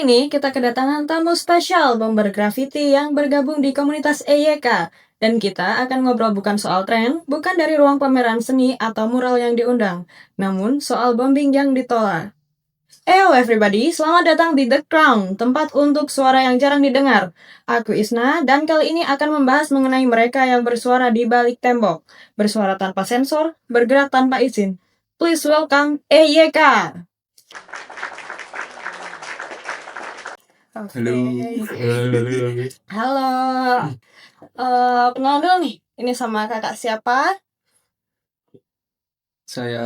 ini kita kedatangan tamu spesial Bomber Graffiti yang bergabung di komunitas EYK. Dan kita akan ngobrol bukan soal tren, bukan dari ruang pameran seni atau mural yang diundang, namun soal bombing yang ditolak. Eyo everybody, selamat datang di The Crown, tempat untuk suara yang jarang didengar. Aku Isna, dan kali ini akan membahas mengenai mereka yang bersuara di balik tembok. Bersuara tanpa sensor, bergerak tanpa izin. Please welcome EYK. Oke. Halo. Kenalan dulu nih. Ini sama kakak siapa? Saya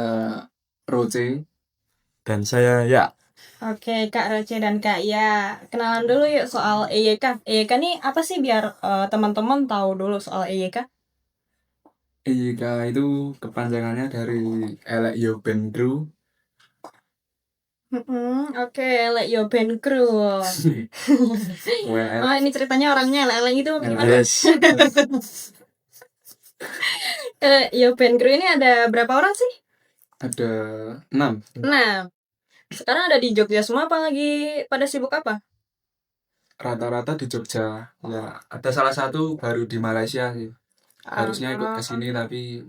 Roce. Dan saya Ya. Oke, Kak Roce dan Kak Ya. Kenalan dulu yuk soal EYK. EYK nih apa sih biar teman-teman tahu dulu soal EYK? EYK itu kepanjangannya dari Elek Yo Band Crew. Oke, Elek Yo Band Crew. WL. Oh, ini ceritanya orangnya elek-elek gitu gimana? Yes. Elek Yo Band Crew ini ada berapa orang sih? Ada 6. Nah, sekarang ada di Jogja semua apa lagi pada sibuk apa? Rata-rata di Jogja. Ya, ada salah satu baru di Malaysia sih. Harusnya ikut ke sini tapi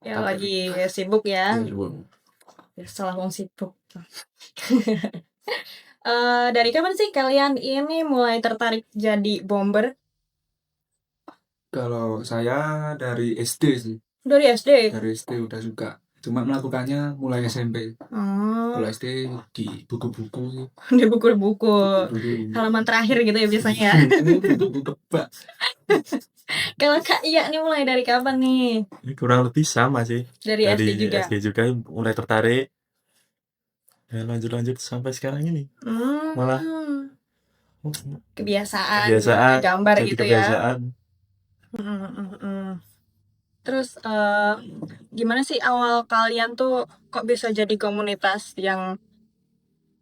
ya lagi sibuk ya. Ya salah wong sibuk. Dari kapan sih kalian ini mulai tertarik jadi bomber? kalau saya dari SD sih. Dari SD? Dari SD udah suka. Cuma melakukannya mulai SMP. Kalau SD di buku-buku sih. Di buku-buku halaman terakhir gitu ya biasanya. Buku-buku kebak. Kalau Kak Iya nih mulai dari kapan nih? Kurang lebih sama sih. Dari SD juga? SD juga mulai tertarik. Dan lanjut sampai sekarang ini. Malah kebiasaan gambar jadi gitu kebiasaan. Ya. Terus gimana sih awal kalian tuh kok bisa jadi komunitas yang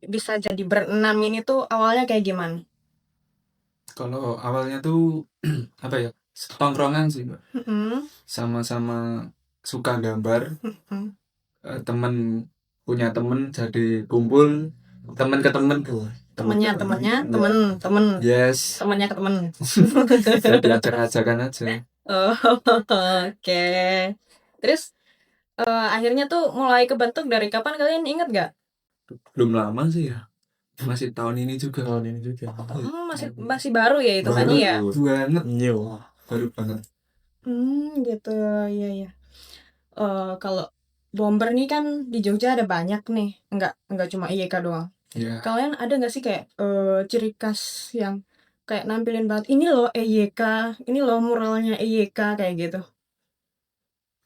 bisa jadi berenam ini tuh awalnya kayak gimana? Kalau awalnya tuh apa ya, tongkrongan sih Mbak. Sama-sama suka gambar. Temen punya temen jadi kumpul, temen ke temen tuh. Temennya temen. Yes. Temennya ke temen. Jadi ajak-ajakan aja. Oke. Terus akhirnya tuh mulai kebentuk dari kapan kalian inget gak? Belum lama sih ya. Masih tahun ini juga. Masih baru ya itu kan ya? Banget. New. Baru banget. Gitu ya. Kalau bomber nih kan di Jogja ada banyak nih, enggak cuma IYK doang. Yeah. Kalian ada nggak sih kayak ciri khas yang kayak nampilin banget ini loh EYK, ini loh muralnya EYK kayak gitu?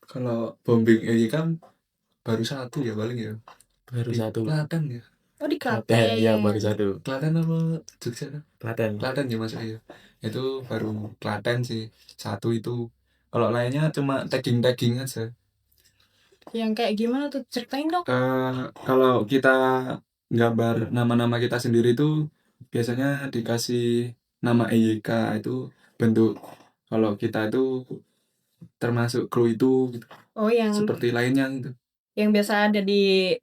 Kalau bombing ini kan baru satu ya paling ya. Baru di satu. Klaten ya. Oh di Klaten. Ya baru satu. Klaten apa Jogja kan? Klaten ya Mas ya. Itu baru Klaten sih. Satu itu. Kalau lainnya cuma tagging aja. Yang kayak gimana tuh ceritain dong. Kalau kita gambar nama-nama kita sendiri itu biasanya dikasih nama EYK itu bentuk. Kalau kita itu termasuk kru itu gitu. Oh yang seperti lainnya gitu. Yang biasa ada di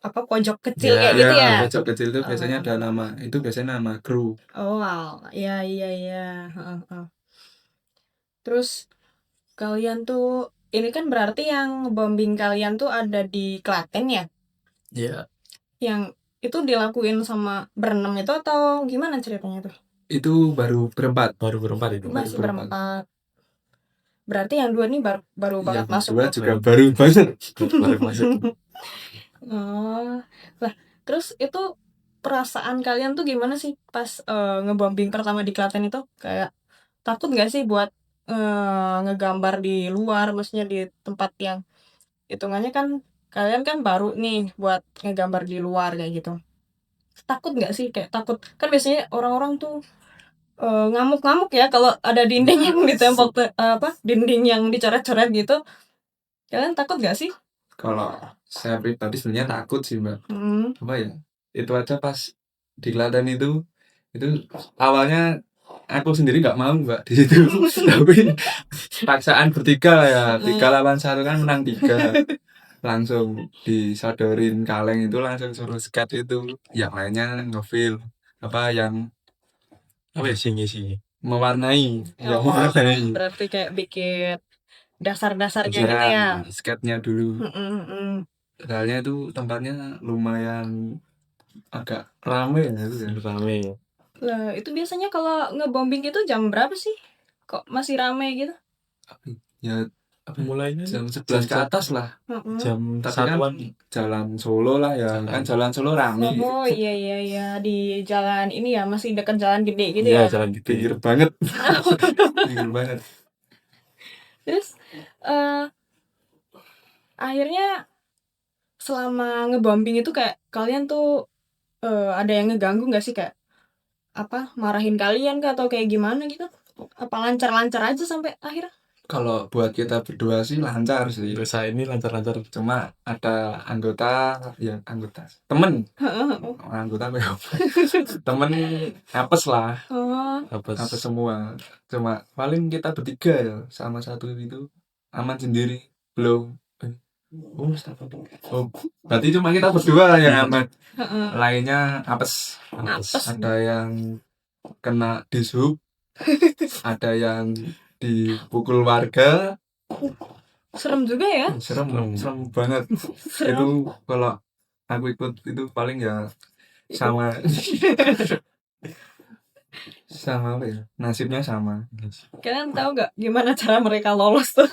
apa pojok kecil kayak gitu ya? Pojok kecil itu biasanya ada nama. Itu biasanya nama kru. Oh wow. Iya. Terus kalian tuh ini kan berarti yang bombing kalian tuh ada di Klaten ya? Iya. Yang itu dilakuin sama berenam itu atau gimana ceritanya tuh? Itu baru berempat itu. Masih berempat. Berarti yang dua nih baru banget masuk. Dua juga baru banget. Baru masuk. Lah terus itu perasaan kalian tuh gimana sih pas ngebombing pertama di Klaten itu? Kayak takut nggak sih buat ngegambar di luar, maksudnya di tempat yang hitungannya kan kalian kan baru nih buat ngegambar di luar kayak gitu. Takut nggak sih? Kayak takut kan biasanya orang-orang tuh ngamuk-ngamuk ya kalau ada dinding yang ditembok dinding yang dicoret-coret gitu. Kalian takut nggak sih? Kalau saya pribadi sebenarnya takut sih Mbak. Apa ya? Itu aja pas di Klaten itu awalnya aku sendiri nggak mau Mbak di situ. Tapi paksaan bertiga lah ya. 3 lawan 1 kan menang 3. Langsung disodorin kaleng itu langsung suruh skat itu. Yang lainnya ngefeel. apa yang ngisi mewarnai, yang Oh, mewarnai. berarti kayak bikin dasar-dasarnya gitu ya. Sketnya dulu. Mm-mm. Soalnya itu tempatnya lumayan agak rame ya itu ya. rame. Lah, itu biasanya kalau ngebombing itu jam berapa sih? Kok masih rame gitu? Ya Mulainya jam 11 ke atas lah. Mm-mm. jam Tapi kan satuan. jalan Solo lah ya, kan jalan Solo rame. Oh iya di jalan ini ya, masih dekat jalan gede gitu Iya, ya. jalan gede. Pinggir banget. Pinggir banget. Terus akhirnya selama ngebombing itu kayak kalian tuh ada yang ngeganggu nggak sih, kayak apa marahin kalian kah atau kayak gimana gitu? Apa lancar-lancar aja sampai akhir? Kalau buat kita berdua sih lancar sih. Dosa ini lancar-lancar. Cuma ada anggota temen anggota apa ya? Temen apes lah, Oh, Apa apes semua. Cuma paling kita bertiga ya, sama satu itu aman sendiri belum. Oh, berarti cuma kita berdua yang aman. Lainnya apes. Ada yang kena dishub, ada yang dipukul warga. serem juga ya. Serem banget. Itu kalau aku ikut itu paling ya sama sama apa ya, nasibnya sama. Kalian tahu nggak gimana cara mereka lolos tuh?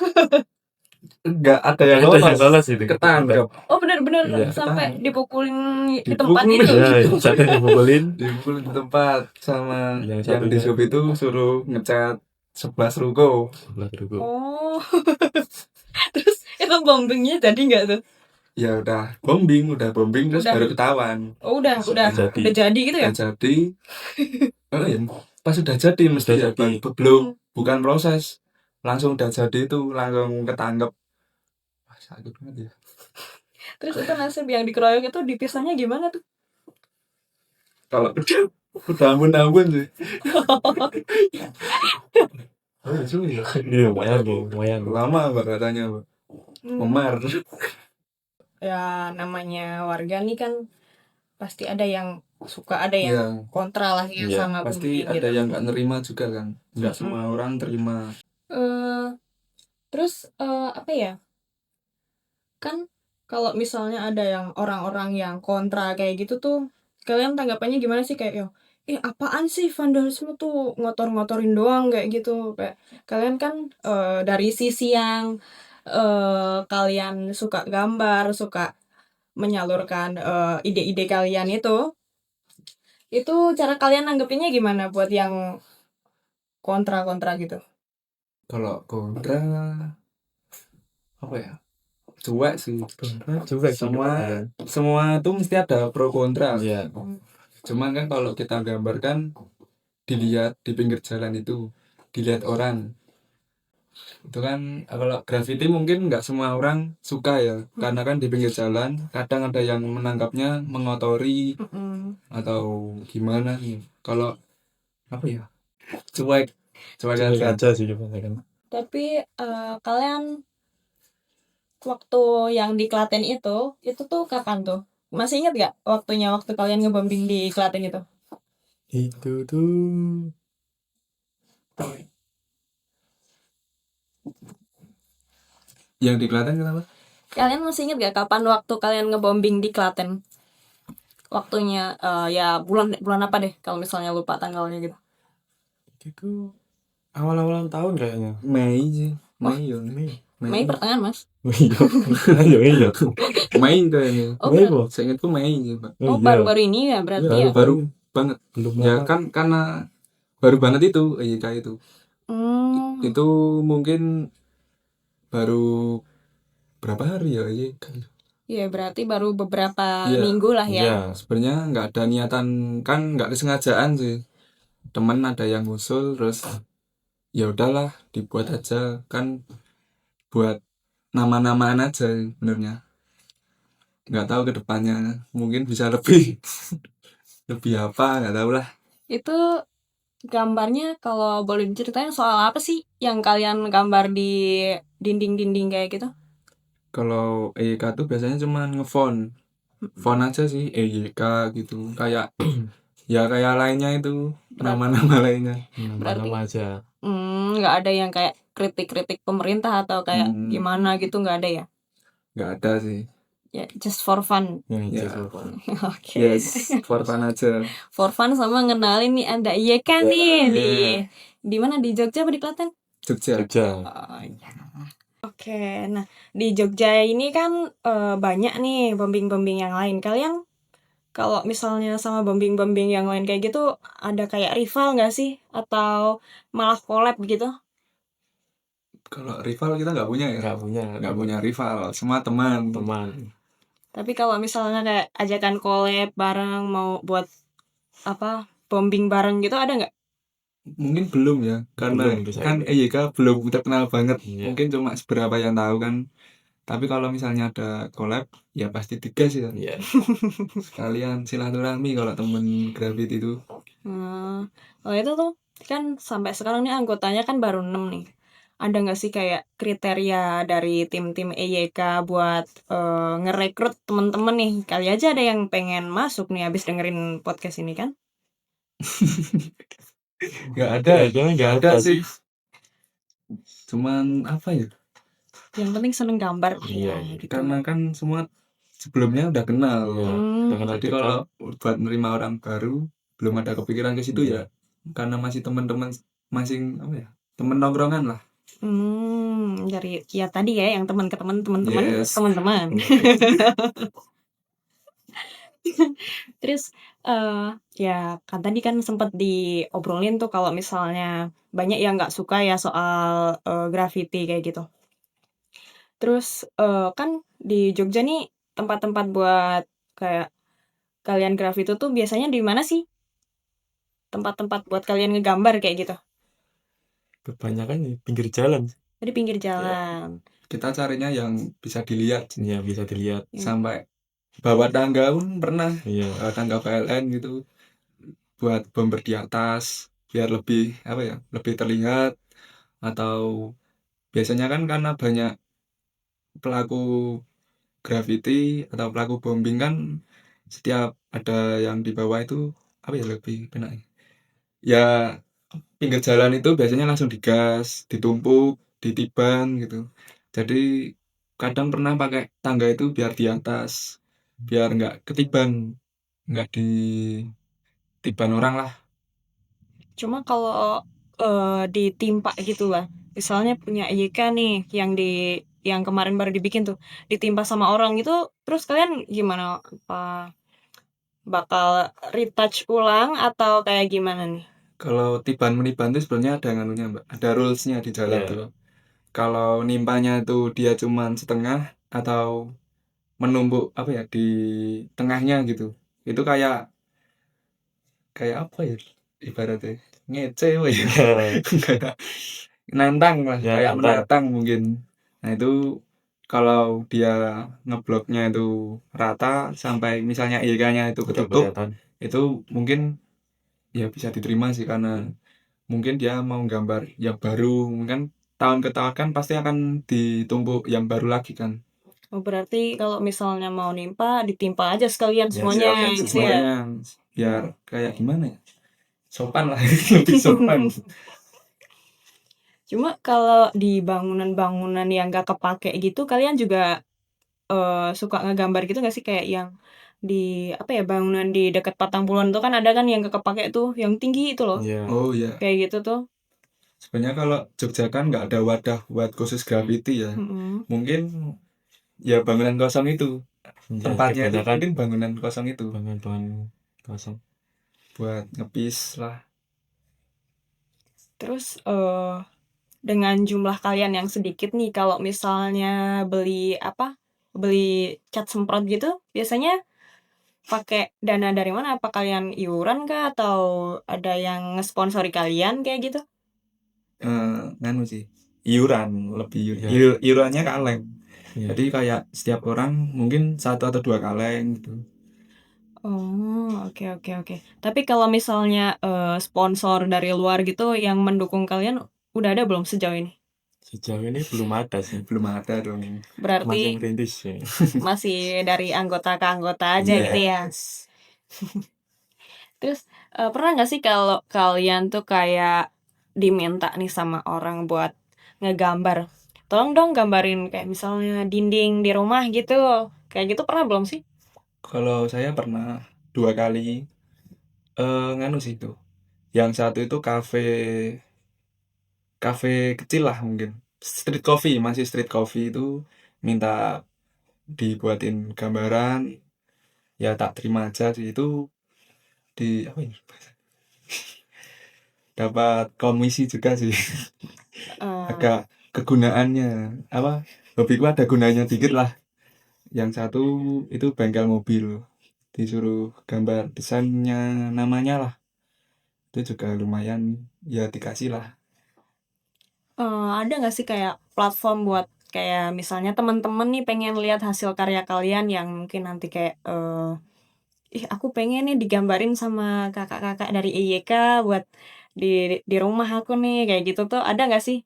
Enggak ada yang Ada yang lolos, lolos itu. ketangkep. Oh benar-benar Iya. sampai dipukulin di Dipukul, tempat itu. Ya, satu yang dipukulin. Dipukul di tempat sama Yang yang satunya. di sub itu suruh ngecat 11 ruko. Sebelah ruko. Oh. Terus itu bombingnya jadi nggak tuh? Ya udah bombing terus Udah. baru ketahuan. Oh udah jadi. jadi gitu ya? Udah jadi. Oh iya, pas udah jadi mesti Udah ya, jadi. belum, bukan proses, langsung udah jadi itu langsung ketangkep. Wah, sakit banget ya. Terus itu nasib yang dikeroyok itu dipisahnya gimana tuh? Kalau udah ampun sih. Oh, ya. Iya, lumayan. Lama mbak katanya mbak. Memar. Ya namanya warga nih kan pasti ada yang suka, ada yang Ya, kontra lah ya Iya, sama pasti bombing ada gitu. yang nggak nerima juga kan. Nggak semua orang terima. Terus apa ya? Kan kalau misalnya ada yang orang-orang yang kontra kayak gitu tuh, kalian tanggapannya gimana sih, kayak apaan sih vandalisme tuh, ngotor-ngotorin doang kayak gitu. Kayak kalian kan dari sisi yang kalian suka gambar, suka menyalurkan ide-ide kalian itu cara kalian nanggepinnya gimana buat yang kontra-kontra gitu? Kalau kontra apa ya? Cuek sih. Juga Semua tuh mesti ada pro kontra. Iya. Cuman kan kalau kita gambarkan dilihat di pinggir jalan itu, dilihat orang. Itu kan kalau graffiti mungkin nggak semua orang suka ya, karena kan di pinggir jalan kadang ada yang menangkapnya mengotori atau gimana nih. Kalau apa ya? Cuek aja sih kan. Tapi kalian waktu yang di Klaten itu tuh kapan tuh? Masih ingat gak waktu kalian ngebombing di Klaten itu? Itu tuh yang di Klaten kenapa? Kalian masih ingat gak kapan waktu kalian ngebombing di Klaten? Waktunya ya bulan apa deh kalau misalnya lupa tanggalnya gitu. itu awal-awalan tahun kayaknya. Mei sih. Mei pertengahan, Mas. Iya. Mei kayaknya. Oh, Mei bener. kok. Saya ingat tuh Mei sih, Pak. Oh, baru-baru ini ya berarti ya. Baru banget. Belum Ya lama. kan karena baru banget itu kayak itu. Itu mungkin baru berapa hari ya Iya, berarti baru beberapa Iya. minggu lah ya. Iya. Sebenarnya nggak ada niatan, kan nggak kesengajaan sih. Temen ada yang ngusul terus ya udahlah dibuat aja, kan buat nama-namaan aja sebenarnya. Nggak tahu ke depannya mungkin bisa lebih lebih apa nggak tahu lah. Itu gambarnya kalau boleh diceritain soal apa sih yang kalian gambar di dinding-dinding kayak gitu? Kalau EYK tuh biasanya cuma ngefont aja sih, EYK gitu, kayak Ya kayak lainnya itu, nama-nama lainnya. Nama-nama aja. Nggak ada yang kayak kritik-kritik pemerintah atau kayak gimana gitu, nggak ada ya? Nggak ada sih. Ya, just for fun. Ya. Just for fun. Oke. Yes, for fun aja. For fun sama ngenalin nih Anda. Iya kan nih di mana, di Jogja apa di Klaten? Jogja. Oh iya. Oke, nah di Jogja ini kan banyak nih pembimbing-pembimbing yang lain. Kalian kalau misalnya sama pembimbing-pembimbing yang lain kayak gitu, ada kayak rival nggak sih? Atau malah collab gitu? Kalau rival kita nggak punya ya? Nggak punya rival, semua teman. Tapi kalau misalnya kayak ajakan collab bareng mau buat apa bombing bareng gitu, ada nggak? Mungkin belum ya, karena kan EYK belum terkenal banget. Mungkin cuma seberapa yang tahu kan. Tapi kalau misalnya ada collab, ya pasti digas ya. Sekalian silaturahmi kalau temen Gravit itu. Oh itu tuh kan sampai sekarang nih anggotanya kan baru 6 nih. Ada nggak sih kayak kriteria dari tim-tim EYK buat ngerekrut temen-temen nih? Kali aja ada yang pengen masuk nih abis dengerin podcast ini kan? Nggak ada sih. Cuman apa ya? Yang penting seneng gambar. Gitu. Karena kan semua sebelumnya udah kenal. Jadi kalau buat nerima orang baru belum ada kepikiran ke situ ya. Karena masih teman-teman masing apa ya? Temen nongkrongan lah. Dari ya tadi ya yang teman ke teman-teman. Terus ya kan tadi kan sempat diobrolin tuh kalau misalnya banyak yang nggak suka ya soal graffiti kayak gitu. Terus kan di Jogja nih tempat-tempat buat kayak kalian graffiti tuh biasanya di mana sih? Tempat-tempat buat kalian ngegambar kayak gitu? Kebanyakan di pinggir jalan. Di pinggir jalan. Kita carinya yang bisa dilihat. Ya bisa dilihat. Sampai bawa tangga pun pernah. Tangga PLN gitu. Buat bomber di atas biar lebih apa ya? Lebih terlihat. Atau biasanya kan karena banyak pelaku graffiti atau pelaku bombing kan setiap ada yang di bawah itu apa ya lebih benar ya pinggir jalan itu biasanya langsung digas, ditumpuk, ditiban gitu. Jadi kadang pernah pakai tangga itu biar di atas, biar nggak ketiban, nggak ditiban orang lah. Cuma kalau ditimpa gitu lah, misalnya punya EYK nih yang kemarin baru dibikin tuh, ditimpa sama orang gitu, terus kalian gimana? Apa bakal retouch ulang atau kayak gimana nih? Kalau tiban-meniban itu sebenarnya ada nganunya Mbak, ada rulesnya di jalan tuh. Kalau nimpanya itu dia cuman setengah atau menumbuk apa ya di tengahnya gitu, itu kayak apa ya ibaratnya ngece ya kayak nantang lah kayak menantang mungkin. Nah itu kalau dia ngebloknya itu rata sampai misalnya IK-nya itu ketutup, itu mungkin ya bisa diterima sih karena mungkin dia mau gambar yang baru, mungkin tahun ke tahun kan pasti akan ditumpuk yang baru lagi kan. Oh, berarti kalau misalnya mau nimpa ditimpa aja sekalian semuanya gitu ya. Biar kayak gimana ya? Sopan lah, lebih sopan. Cuma kalau di bangunan-bangunan yang gak kepake gitu, kalian juga suka ngegambar gitu gak sih kayak yang di apa ya bangunan di dekat Patangpuluhan tuh kan ada kan yang gak kepake tuh, yang tinggi itu loh. Oh iya. Kayak gitu tuh. Sebenarnya kalau Jogja kan nggak ada wadah buat khusus graffiti ya. Mungkin ya bangunan kosong itu tempatnya itu mungkin bangunan kosong itu. Bangunan kosong. Buat ngepis lah. Terus dengan jumlah kalian yang sedikit nih, kalau misalnya beli cat semprot gitu, biasanya pakai dana dari mana? Apa kalian iuran kah atau ada yang ngesponsori kalian kayak gitu? Nganu sih iuran lebih iurannya kaleng. Jadi kayak setiap orang mungkin 1 atau 2 kaleng gitu. Oh, oke. Tapi kalau misalnya sponsor dari luar gitu yang mendukung kalian udah ada belum sejauh ini? Sejauh ini belum ada sih. Belum ada dong. Berarti masih merintis ya. Masih dari anggota ke anggota aja gitu ya. Terus Pernah nggak sih kalau kalian tuh kayak diminta nih sama orang buat ngegambar, tolong dong gambarin kayak misalnya dinding di rumah gitu, kayak gitu pernah belum sih? Kalau saya pernah 2 kali, nganu sih itu, yang satu itu kafe kafe kecil lah mungkin, street coffee, masih street coffee itu minta dibuatin gambaran, ya tak terima aja sih itu di apa ya, dapat komisi juga sih. Agak kegunaannya, apa, hobiku ada gunanya dikit lah. Yang satu itu bengkel mobil, disuruh gambar desainnya namanya lah, itu juga lumayan, ya dikasih lah. Ada nggak sih kayak platform buat kayak misalnya teman-teman nih pengen lihat hasil karya kalian yang mungkin nanti kayak ih aku pengen nih digambarin sama kakak-kakak dari EYK buat di rumah aku nih kayak gitu tuh ada nggak sih?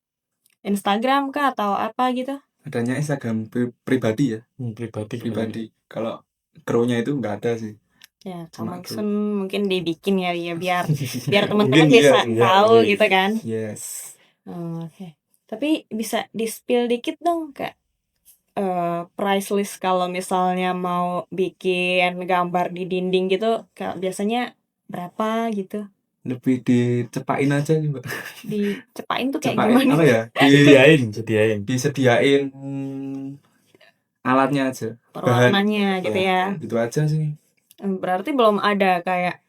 Instagram kah atau apa gitu? Adanya Instagram pribadi ya, Pribadi pribadi. Kalau kru-nya itu nggak ada sih, Ya, cuma coming kru. soon mungkin dibikin ya biar biar Mungkin teman-teman iya bisa sih. tahu iya. gitu kan. Yes. Oke. Tapi bisa di-spill dikit dong kayak price list kalau misalnya mau bikin gambar di dinding gitu kayak biasanya berapa gitu. Lebih dicepain aja sih, Mbak. Dicepain tuh kayak Cepain gimana? apa ya? Sediain. Disediain alatnya aja. Bahan Perwarnanya gitu ya. gitu aja sih. Berarti belum ada kayak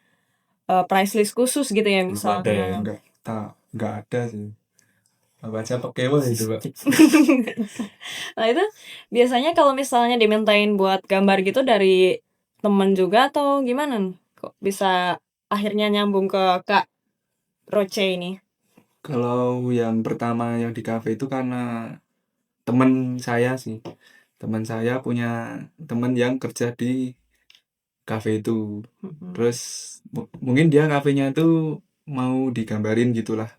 price list khusus gitu ya Ada misalnya. ya. Nggak ada sih. Apa aja pakai wah itu, Pak. Nah itu biasanya kalau misalnya dimintain buat gambar gitu dari temen juga atau gimana? Kok bisa akhirnya nyambung ke Kak Roche ini? Kalau yang pertama yang di kafe itu karena teman saya sih. Teman saya punya teman yang kerja di kafe itu. Terus mungkin dia kafenya itu mau digambarin gitulah.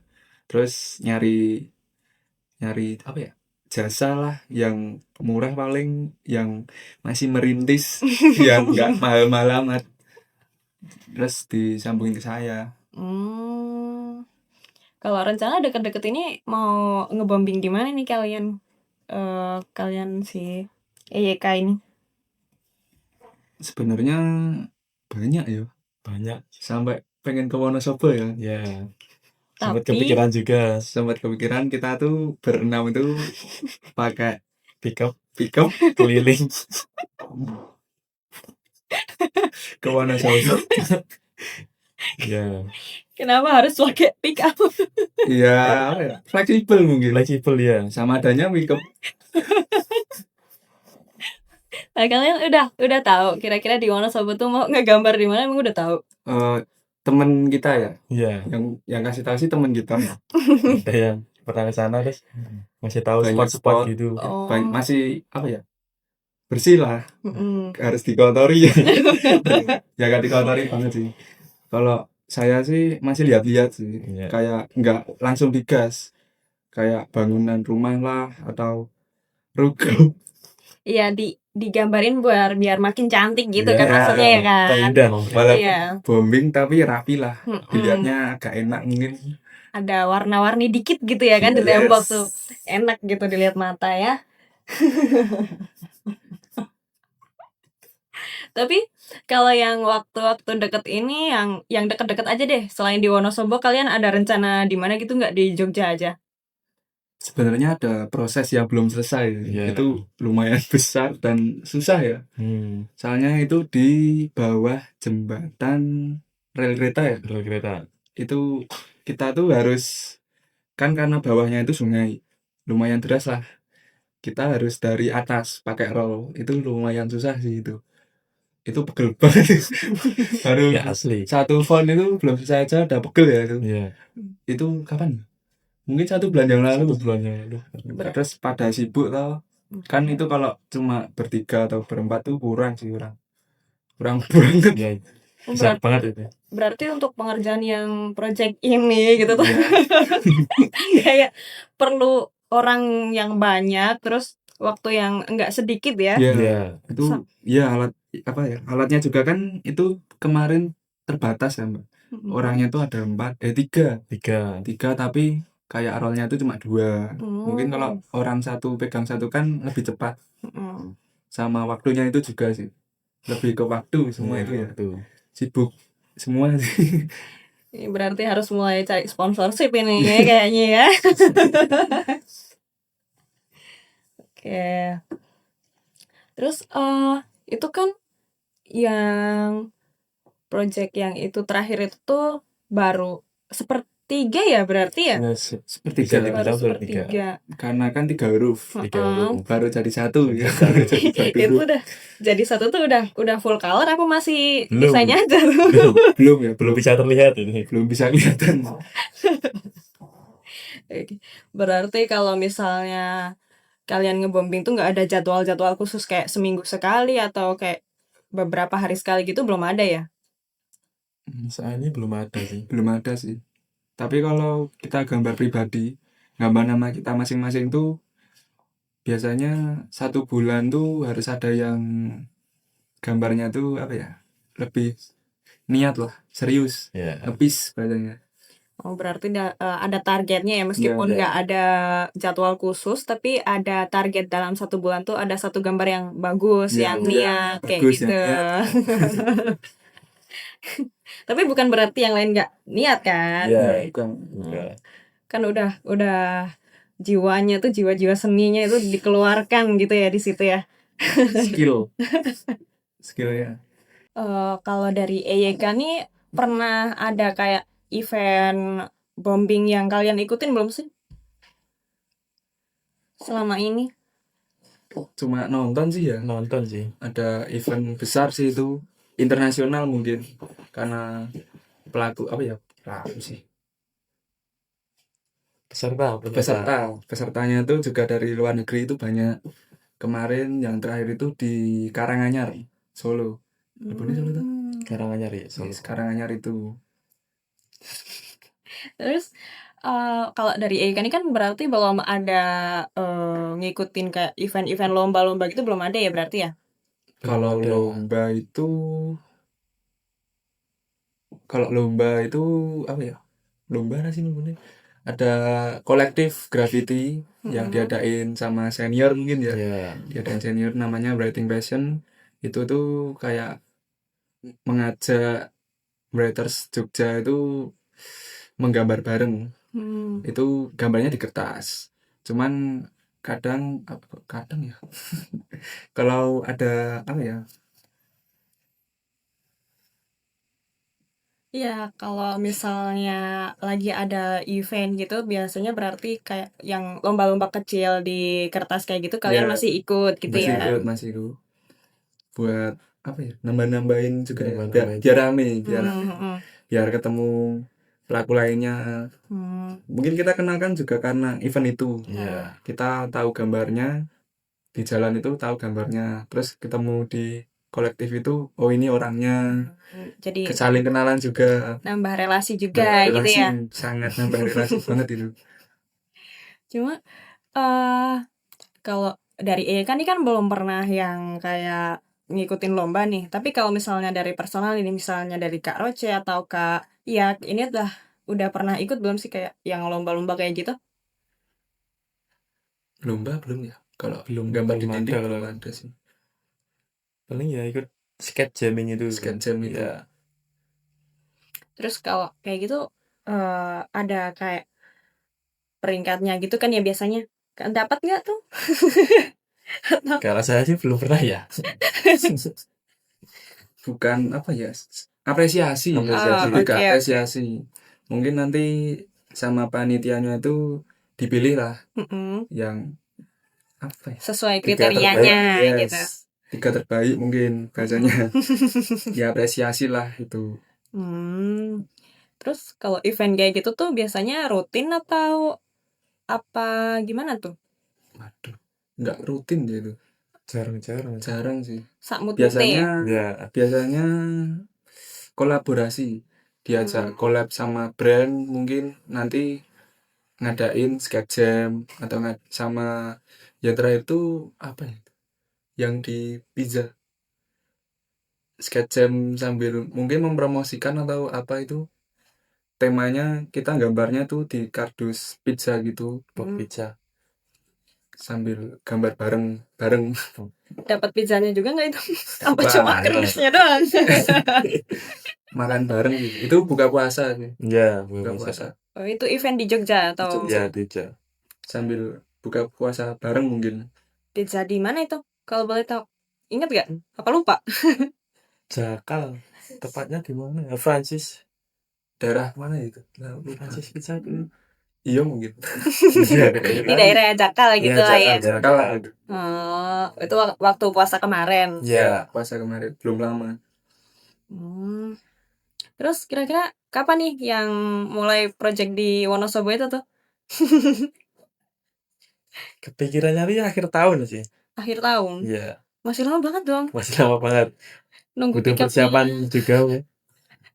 Terus nyari nyari apa ya? Jasa lah yang murah paling, yang masih merintis, yang nggak mahal-mahal amat. Terus disambungin ke saya. Hmm, kalau rencana deket-deket ini mau ngebombing di mana nih kalian? Kalian si EYK ini? Sebenarnya banyak ya. Banyak. Sampai pengen ke Wonosobo ya. Ya. Sempat Tapi kepikiran juga Sempat kepikiran kita tuh berenam itu pakai pick up pickup keliling. ke Wonosobo. Ya. kenapa harus pakai pick up? Iya, apa ya? Fleksibel mungkin. Fleksibel ya. Sama adanya pickup. Nah, kalian udah tahu kira-kira di Wonosobo tuh mau ngegambar di mana emang udah tahu? Temen kita ya, Iya. yang kasih tahu sih temen kita. Ada yang pernah ke sana terus masih tahu Banyak spot-spot spot. gitu. Oh. Masih apa ya? Bersih lah. Mm-mm. Harus dikotori. Ya gak dikotori banget sih. Kalau saya sih masih lihat-lihat sih. Iya. Kayak nggak langsung digas. Kayak bangunan rumah lah atau ruko. Iya digambarin biar makin cantik gitu kan Iya, maksudnya ya kan. Indah Malah Iya. bombing tapi rapi lah. Mm-mm. Dilihatnya agak enak mungkin. Ada warna-warni dikit gitu ya kan di tembok Yes. tuh. Enak gitu dilihat mata ya. Tapi kalau yang waktu-waktu deket ini yang deket-deket aja deh. Selain di Wonosobo kalian ada rencana di mana gitu nggak di Jogja aja? Sebenarnya ada proses yang belum selesai. Iya. Itu lumayan besar dan susah ya. Soalnya itu di bawah jembatan rel kereta ya. Rel kereta. Itu kita tuh harus, kan karena bawahnya itu sungai, lumayan deras lah. Kita harus dari atas pakai roll. Itu lumayan susah sih itu. Itu pegel banget. Baru Ya asli. satu font itu belum selesai aja udah pegel ya itu. Iya. Itu kapan? Mungkin 1 bulan yang lalu. 1 bulan yang lalu. Terus pada sibuk tau. Kan itu kalau cuma bertiga atau berempat tuh kurang banget. Ya, besar banget itu. Berarti untuk pengerjaan yang project ini gitu tuh kayak perlu orang yang banyak terus waktu yang enggak sedikit ya. Iya. Itu ya alatnya juga kan itu kemarin terbatas ya, Mbak. orangnya tuh ada 3 tapi kayak role-nya tuh cuma 2. Mungkin kalau orang satu pegang satu kan lebih cepat. Sama waktunya itu juga sih, lebih ke waktu semua itu ya, sibuk semua sih. Ini berarti harus mulai cari sponsorship ini kayaknya ya. Oke. Terus itu kan yang project yang itu terakhir itu tuh baru sepertiga ya berarti ya? Sepertiga. Baru sepertiga. Karena kan 3 huruf. Baru jadi 1 ya. Itu udah jadi 1 tuh udah full color apa masih Belum. desainnya aja tuh? Belum ya, Belum bisa terlihat ini. belum bisa kelihatan. Berarti kalau misalnya kalian ngebombing tuh nggak ada jadwal-jadwal khusus kayak seminggu sekali atau kayak beberapa hari sekali gitu, belum ada ya? Saat ini belum ada sih. Belum ada sih. Tapi kalau kita gambar pribadi, gambar nama kita masing-masing tuh biasanya 1 bulan tuh harus ada yang gambarnya tuh apa ya, lebih niat lah, serius, habis bahasanya. Oh, berarti ada targetnya ya, meskipun nggak ada jadwal khusus, tapi ada target dalam 1 bulan tuh ada 1 gambar yang bagus, yang niat kayak bagus, gitu. Tapi bukan berarti yang lain nggak niat kan? Bukan. Kan udah jiwanya tuh, jiwa-jiwa seninya itu dikeluarkan gitu ya di situ ya. Skill ya. Kalau dari EYK nih pernah ada kayak event bombing yang kalian ikutin belum sih selama ini? Cuma nonton sih ya. Ada event besar sih itu, internasional mungkin, karena pelaku sih, pesertanya tuh juga dari luar negeri itu banyak. Kemarin yang terakhir itu di Karanganyar, Solo. Karanganyar itu. Terus kalau dari EYK ini kan berarti belum ada ngikutin kayak event-event lomba-lomba gitu, belum ada ya berarti ya? Kalau lomba itu apa ya? Lomba sih namanya. Ada kolektif graffiti yang diadain sama senior mungkin ya. Diadain senior namanya Writing Passion. Itu tuh kayak mengajak writers Jogja itu menggambar bareng. Itu gambarnya di kertas. Cuman kadang ya. Kalau ada apa ya? Ya, kalau misalnya lagi ada event gitu, biasanya berarti kayak yang lomba-lomba kecil di kertas kayak gitu, kalian masih ikut gitu ya? Masih ikut. Buat apa ya? Nambah-nambahin juga ya. Biar rame, biar ketemu pelaku lainnya. Mungkin kita kenalkan juga karena event itu. Kita tahu gambarnya, di jalan itu tahu gambarnya. Terus ketemu di kolektif itu, oh ini orangnya. Jadi saling kenalan juga. nambah relasi juga gitu ya. Sangat nambah relasi banget itu. Cuma kalau dari kan ini kan belum pernah yang kayak ngikutin lomba nih. Tapi kalau misalnya dari personal ini, misalnya dari Kak Roce atau Kak Iya, ini udah pernah ikut belum sih kayak yang lomba-lomba kayak gitu? Lomba belum ya? Kalau belum gambar di dinding belum ada sih. Paling ya ikut sketch jamming itu. Ya. Terus kalau kayak gitu ada kayak peringkatnya gitu kan ya biasanya. Kan dapat nggak tuh? Kalau saya sih belum pernah ya. Bukan apa ya? Apresiasi. Apresiasi. Mungkin nanti sama panitianya itu dipilih lah yang apa ya? Sesuai kriterianya gitu. 3 terbaik mungkin bahasanya. Ya apresiasi lah itu. Terus kalau event kayak gitu tuh biasanya rutin atau apa gimana tuh? Waduh, nggak rutin dia itu. Jarang sih. Biasanya kolaborasi, diajak collab sama brand, mungkin nanti ngadain sketch jam atau sama yang terakhir itu apa ya, yang di pizza sketch jam sambil mungkin mempromosikan atau apa itu temanya kita gambarnya tuh di kardus pizza gitu, Box pizza. sambil gambar bareng. Dapat pizzanya juga nggak itu? Apa Wah, cuma kardusnya doang? Makan bareng gitu. Itu buka puasa sih. Iya, Buka buka puasa. puasa Oh, itu event di Jogja atau Iya, pizza. sambil buka puasa bareng mungkin. pizza di mana itu? Kalau boleh tahu. Ingat gak? Apa lupa? Jakal. Tepatnya di mana? Ya, Francis. Daerah mana itu? Nah, Francis pizza itu. iya mungkin. Iya, Di daerah Jakal gitu lah ya. Kalau Oh, itu waktu puasa kemarin. Iya. puasa kemarin belum lama. Terus kira-kira kapan nih yang mulai project di Wonosobo itu tuh? Kepikirannya nih akhir tahun sih. Akhir tahun. Iya. Masih lama banget dong. Masih lama banget. Nunggu Butuh tiketnya. persiapan juga ya.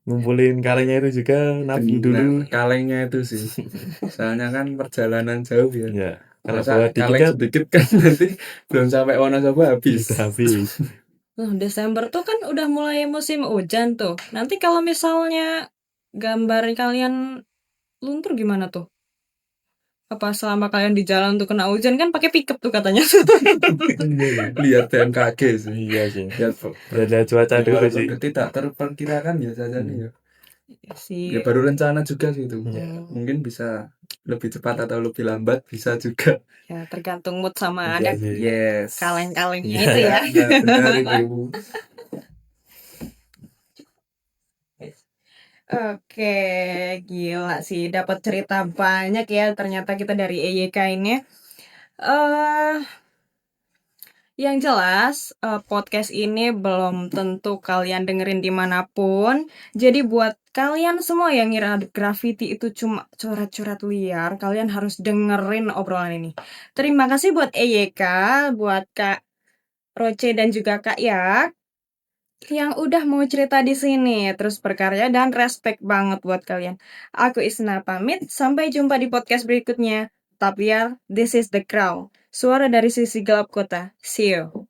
Ngumpulin kalengnya itu juga, nabung dulu. Kalengnya itu sih. Soalnya kan perjalanan jauh ya. Iya. Kalau Masa bawa dikit kaleng kan sedikit kan nanti belum sampai Wonosobo habis. udah habis. Desember tuh kan udah mulai musim hujan tuh. Nanti kalau misalnya gambar kalian luntur gimana tuh? Apa selama kalian di jalan tuh kena hujan kan pakai pickup tuh katanya. Lihat BMKG sih. Iya sih. Lihat Cuaca dulu sih. tidak terperkirakan ya saja nih ya. Si Ya baru rencana juga sih itu. Iya. Mungkin bisa lebih cepat atau lebih lambat bisa juga. ya tergantung mood sama Iya ada sih. Yes. kaleng-kalengnya Iya. itu ya. Ya, benar itu. Oke, gila sih dapat cerita banyak ya ternyata kita dari EYK ini. Yang jelas podcast ini belum tentu kalian dengerin dimanapun. Jadi buat kalian semua yang ngira graffiti itu cuma coret-coret liar, kalian harus dengerin obrolan ini. Terima kasih buat EYK, buat Kak Roce dan juga Kak Yak yang udah mau cerita di sini, terus berkarya dan respect banget buat kalian. Aku Isna pamit, sampai jumpa di podcast berikutnya. Tetap liar, this is The Crown. Suara dari sisi gelap kota. See you.